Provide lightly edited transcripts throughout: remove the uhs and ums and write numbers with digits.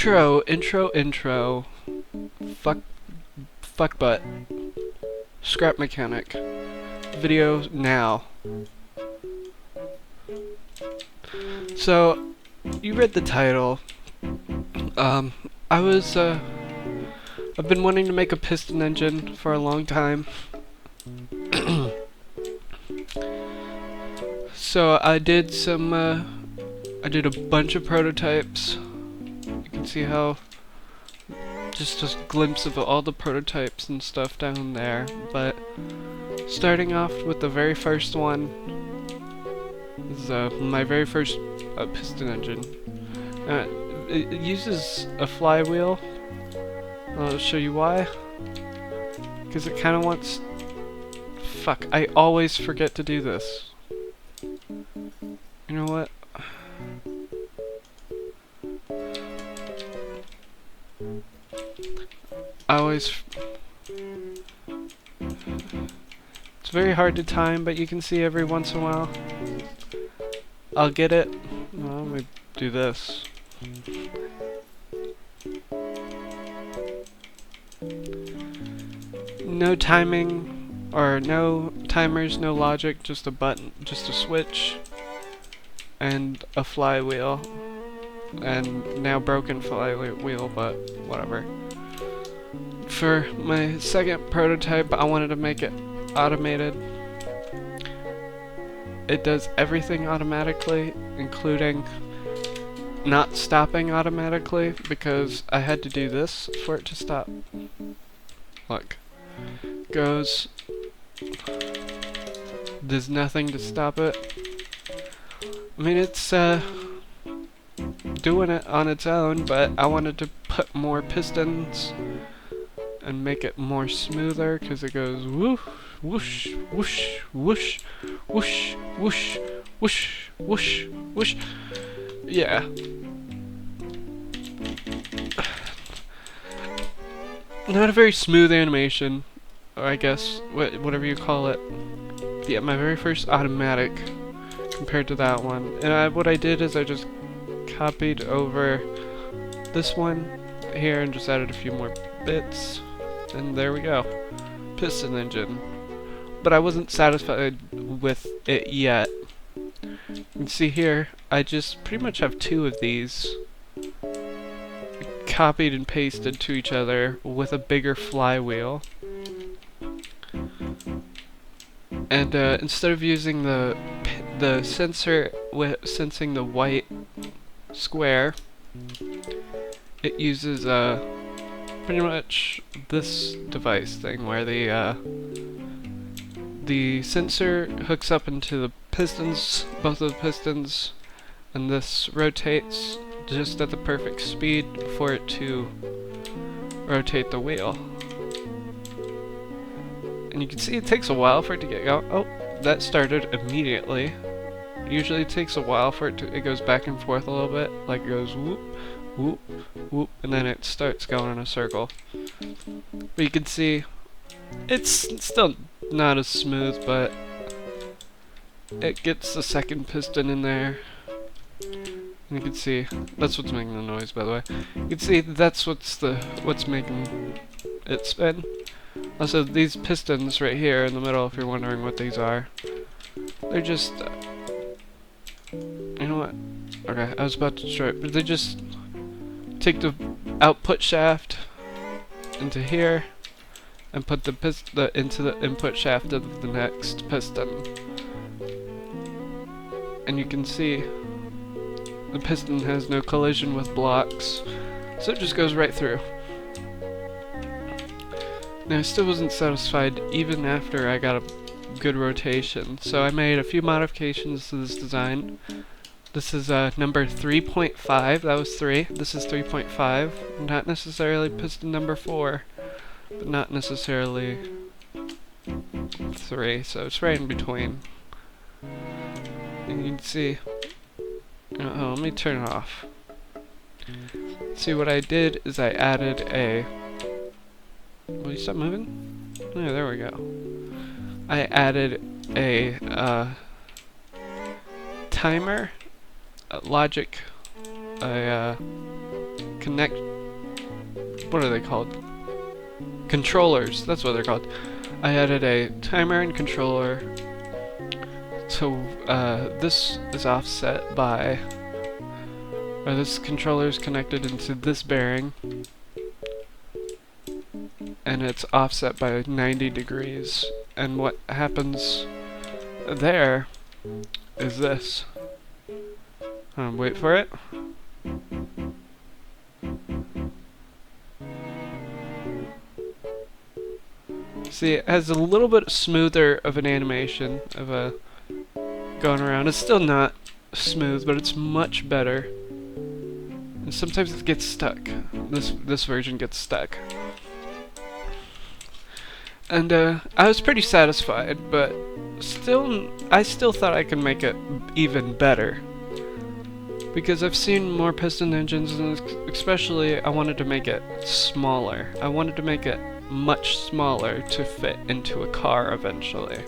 Intro. Fuck, fuck butt. Scrap mechanic. Video now. So, you read the title. I've been wanting to make a piston engine for a long time. So I did a bunch of prototypes. You can see how, just a glimpse of all the prototypes and stuff down there, but starting off with the very first one is my very first piston engine. It uses a flywheel. I'll show you why. Because it kind of wants... Fuck, I always forget to do this. You know what? It's very hard to time, but you can see every once in a while. I'll get it. Well, let me do this. No timing, or no timers, no logic, just a button, just a switch, and a flywheel. And now broken flywheel, but whatever. For my second prototype, I wanted to make it automated. It does everything automatically, including not stopping automatically, because I had to do this for it to stop. Look. Goes. There's nothing to stop it. I mean, it's doing it on its own, but I wanted to put more pistons and make it more smoother, because it goes whoosh, whoosh, whoosh, whoosh, whoosh, whoosh, whoosh, whoosh, whoosh. Yeah. Not a very smooth animation, or I guess whatever you call it. Yeah, my very first automatic compared to that one. And what I did is I just copied over this one here and just added a few more bits, and there we go. Piston engine. But I wasn't satisfied with it yet. You can see here, I just pretty much have two of these copied and pasted to each other with a bigger flywheel. And instead of using the sensor sensing the white square, it uses pretty much this device thing where the sensor hooks up into the pistons, both of the pistons, and this rotates just at the perfect speed for it to rotate the wheel. And you can see it takes a while for it to get going. Oh, that started immediately. Usually it takes a while for it goes back and forth a little bit, like it goes whoop, whoop, whoop, and then it starts going in a circle. But you can see it's still not as smooth, but it gets the second piston in there. And you can see that's what's making the noise, by the way. You can see that's what's making it spin. Also, these pistons right here in the middle, if you're wondering what these are, they're just you know what? Okay, I was about to try, but they just take the output shaft into here and put the into the input shaft of the next piston. And you can see the piston has no collision with blocks, so it just goes right through. Now, I still wasn't satisfied even after I got a good rotation, so I made a few modifications to this design. This is number 3.5, that was 3. This is 3.5, not necessarily piston number 4, but not necessarily 3, so it's right in between. And you can see, oh, let me turn it off. See, what I did is I added a... Will you stop moving? Yeah, there we go. I added a timer, logic, a connect. What are they called? Controllers. That's what they're called. I added a timer and controller. So this is offset by, or this controller is connected into this bearing, and it's offset by 90 degrees. And what happens there is this. Wait for it. See, it has a little bit smoother of an animation of a going around. It's still not smooth, but it's much better. And sometimes it gets stuck. This version gets stuck. And I was pretty satisfied, but I still thought I could make it even better. Because I've seen more piston engines, and especially I wanted to make it smaller. I wanted to make it much smaller to fit into a car eventually.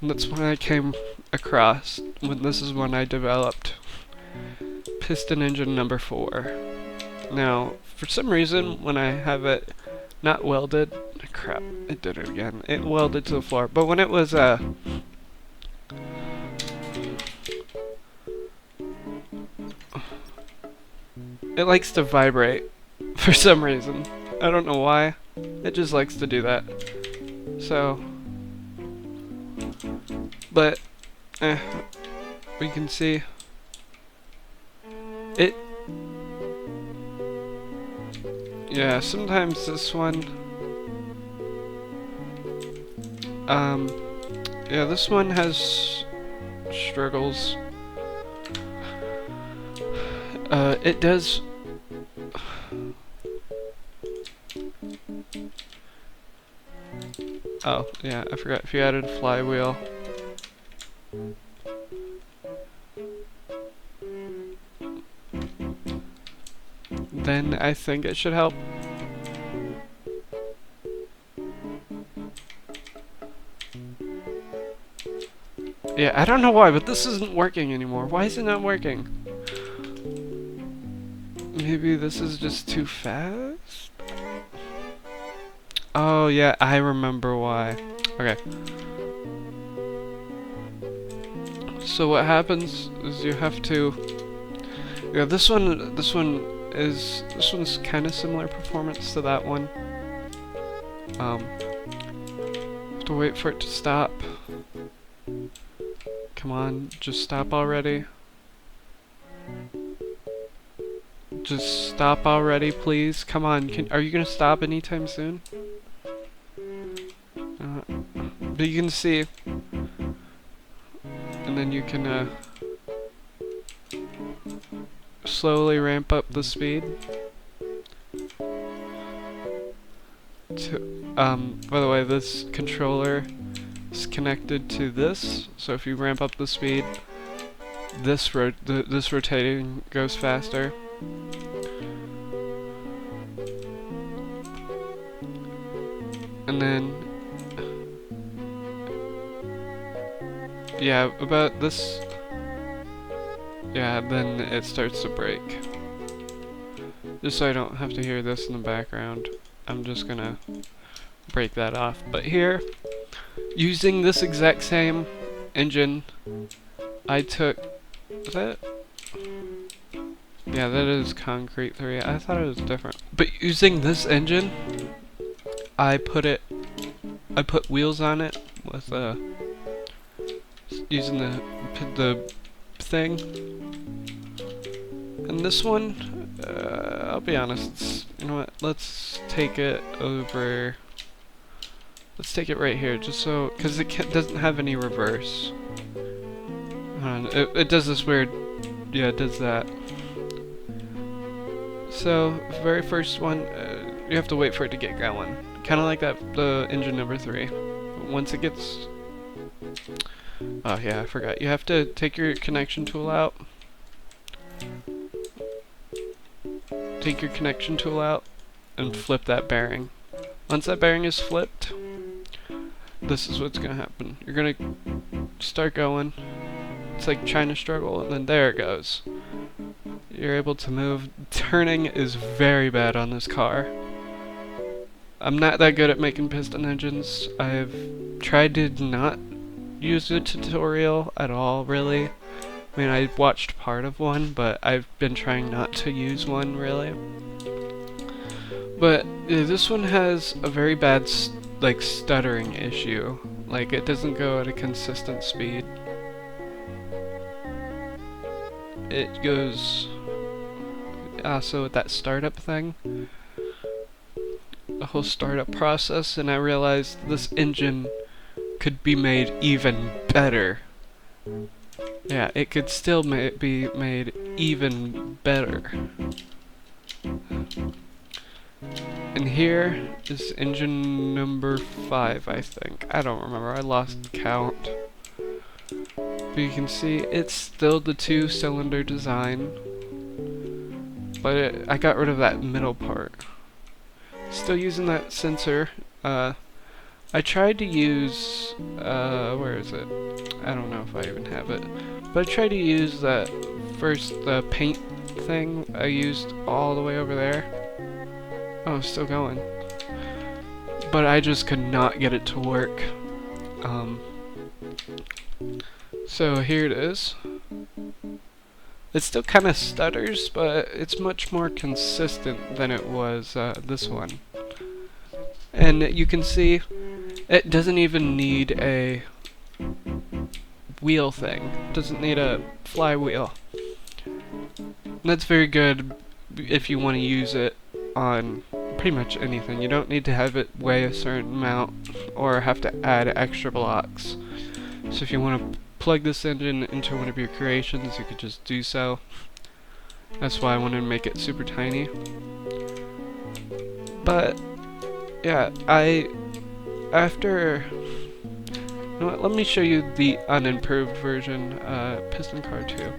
And that's when I came across, this is when I developed piston engine number 4. Now, for some reason, when I have it not welded, crap, it did it again. It welded to the floor. But when it was it likes to vibrate for some reason. I don't know why. It just likes to do that. So, but we can see it. Yeah, sometimes this one. Yeah, this one has struggles. It does. Oh, yeah, I forgot if you added a flywheel. Then I think it should help. Yeah, I don't know why, but this isn't working anymore. Why is it not working? Maybe this is just too fast? Oh yeah, I remember why. Okay. So what happens is you have to. Yeah, this one's kind of similar performance to that one. Have to wait for it to stop. Come on, just stop already. Just stop already, please. Come on, are you gonna stop anytime soon? But you can see, and then you can slowly ramp up the speed. By the way, this controller is connected to this, so if you ramp up the speed, this rotating goes faster. And then, yeah, about this, yeah, then it starts to break. Just so I don't have to hear this in the background, I'm just gonna break that off. But here, using this exact same engine, I took, is that? Yeah, that is Concrete 3. I thought it was different. But using this engine, I put wheels on it with using the thing. And this one, I'll be honest, you know what, let's take it over, let's take it right here, just so, because it doesn't have any reverse. It does this weird, yeah, it does that. So, very first one, you have to wait for it to get going. Kind of like the engine number 3. Once it gets, oh yeah, I forgot. You have to take your connection tool out. Take your connection tool out and flip that bearing. Once that bearing is flipped, this is what's gonna happen. You're gonna start going. It's like trying to struggle, and then there it goes. you're able to move. Turning is very bad on this car. I'm not that good at making piston engines. I've tried to not use a tutorial at all, really. I mean, I watched part of one, but I've been trying not to use one, really. But this one has a very bad, stuttering issue. Like, it doesn't go at a consistent speed. It goes also with that startup thing. The whole startup process, and I realized this engine could be made even better. Yeah, it could still be made even better. And here is engine number 5, I think. I don't remember, I lost count. But you can see it's still the 2-cylinder design. But I got rid of that middle part. Still using that sensor. I tried to use, where is it? I don't know if I even have it. But I tried to use that the paint thing I used all the way over there. Oh, it's still going. But I just could not get it to work. So here it is. It still kind of stutters, but it's much more consistent than it was this one. And you can see it doesn't even need a wheel thing. It doesn't need a flywheel. And that's very good if you want to use it on pretty much anything. You don't need to have it weigh a certain amount or have to add extra blocks. So if you want to plug this engine into one of your creations, you could just do so. That's why I wanted to make it super tiny. But yeah, after, you know what, let me show you the unimproved version, piston car 2.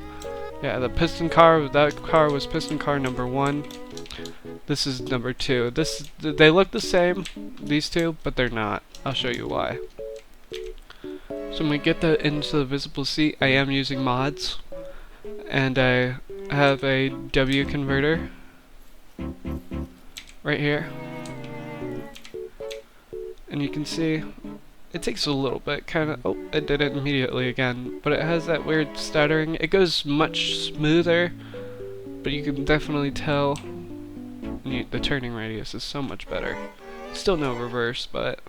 Yeah, that car was piston car number 1. This is number 2. They look the same, these two, but they're not. I'll show you why. So when we get into the visible seat, I am using mods, and I have a W converter right here, and you can see it takes a little bit, oh, it did it immediately again, but it has that weird stuttering. It goes much smoother, but you can definitely tell the turning radius is so much better. Still no reverse, but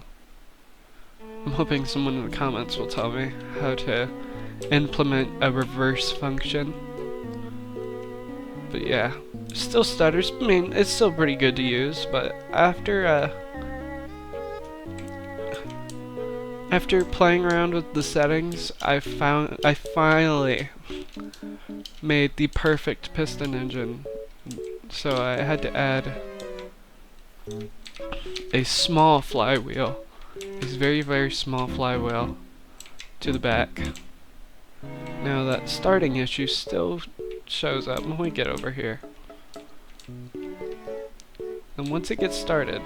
I'm hoping someone in the comments will tell me how to implement a reverse function. But yeah, still stutters. I mean, it's still pretty good to use, but after playing around with the settings, I finally made the perfect piston engine. So I had to add a small flywheel. This very, very small flywheel to the back. Now that starting issue still shows up when we get over here. And once it gets started,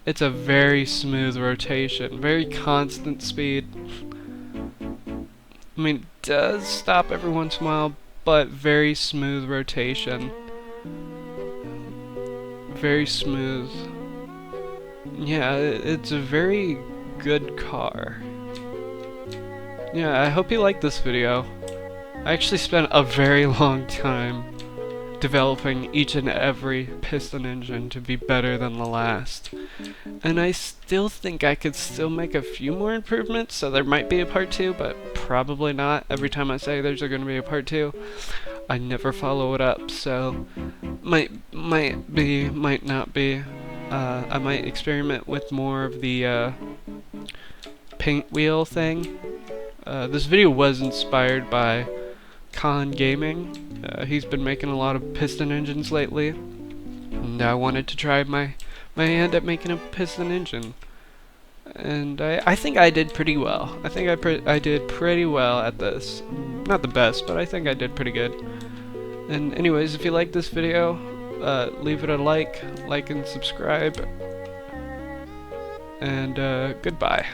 it's a very smooth rotation, very constant speed. I mean, it does stop every once in a while, but very smooth rotation. Very smooth. Yeah, it's a very good car. Yeah, I hope you liked this video. I actually spent a very long time developing each and every piston engine to be better than the last. And I still think I could still make a few more improvements, so there might be a part 2, but probably not. Every time I say there's going to be a part 2, I never follow it up, so might be, might not be. I might experiment with more of the paint wheel thing. This video was inspired by Con Gaming. He's been making a lot of piston engines lately, and I wanted to try my hand at making a piston engine. And I think I did pretty well. I think I did pretty well at this. Not the best, but I think I did pretty good. And anyways, if you like this video, leave it a like and subscribe. And goodbye.